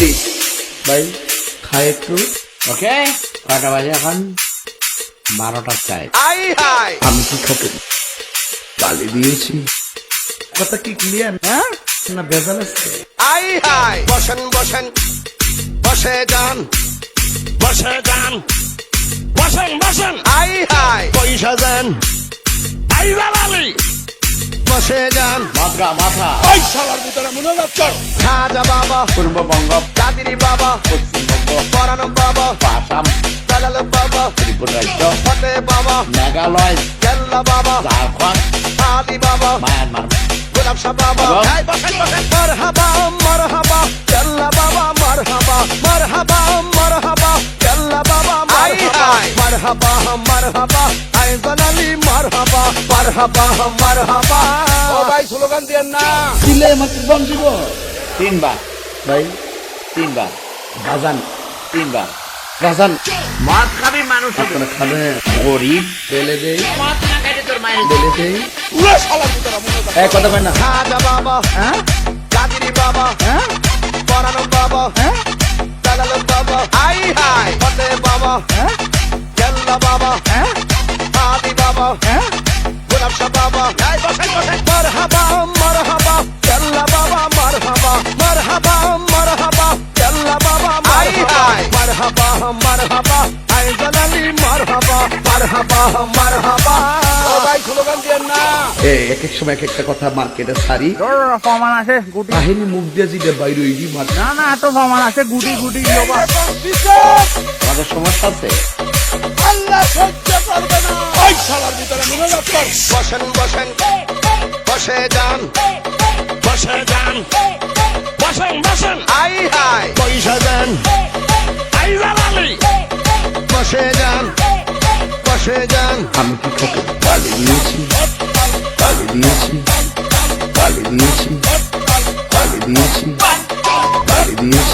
Please ভাই খাই একটু। ওকে, কয়টা বাজে এখন? 12টা চাই। আমি কি খাতে গালি দিয়েছি? কথা কি ক্লিয়ার? হ্যাঁ না ভেজাল আছে? বসেন বসেন বসে যান, বসে যান, বসেন বসেন, পয়সা যান, বসে যান, মাথা মাথা ওই শালার ভিতরে মনোযোগ কর। খাজা বাবা, পূর্ববঙ্গ, কাদিরি বাবা, পশ্চিমবঙ্গ, পরানো বাবা, আসাম, দালাল বাবা, ত্রিপুরা রাজ্য, ফতে বাবা, মেঘালয়, কেল্লা বাবা, ঝাড়খণ্ড, আদি বাবা, মায়ানমার, গোলাপ শাহ বাবা, এই বসেন বসেন, মারহাবা মারহাবা, কেল্লা বাবা মারহাবা, মারহাবা মারহাবা, কেল্লা বাবা মারহাবা, মারহাবা মারহাবা, আইজান আলী মারহাবা, মারহাবা মারহাবা। ও ভাই স্লোগান দেন না, দিলে মাত্র বঞ্চিব 3 বার ভাই, 3 বার বাজান, 3 বার বাজান। মদ খাবি মানুষ আপনারা খাবেন? গরিব বেলে দেই, মদ না খাইলে তোর মায়ের বেলে দেই। পুরো শালার ভিতরে মনোযোগ। এক কথা কয় না? খাজা বাবা, হ্যাঁ কাদিরি বাবা, হ্যাঁ পরানো বাবা, হ্যাঁ দালাল বাবা, ফতে বাবা, হ্যাঁ কেল্লা বাবা, হ্যাঁ আদি বাবা, হ্যাঁ গোলাপ শাহ বাবা, এই বসেন বসেন, মারহাবা মারহাবা, কেল্লা বাবা মারহাবা, মারহাবা মারহাবা, কেল্লা বাবা মারহাবা, মারহাবা মারহাবা, আইজান আলী মারহাবা, মারহাবা মারহাবা। ও ভাই স্লোগান দেন না, এক এক সময় এক একটা কথা মার্কেটে সারি প্রমাণ আছে গুটি, কাহিনী মুখ দিয়ে জিতে বাইরে হইলি মার। না না এত প্রমাণ আছে গুটি গুটি লোবা। আমাদের সমস্যা আছে। আল্লাহ সহ্য করবে না, ওই শালার ভিতরে মনোযোগ কর। বসেন বসেন বসে যান, বসে যান, বসেন বসেন, পয়সা যান, বসে যান, বসে যান, আমি কি খাতে গালি দিয়েছি? গালি দিয়েছি, গালি দিয়েছি, গালি দিয়েছি, গালি দিয়েছি।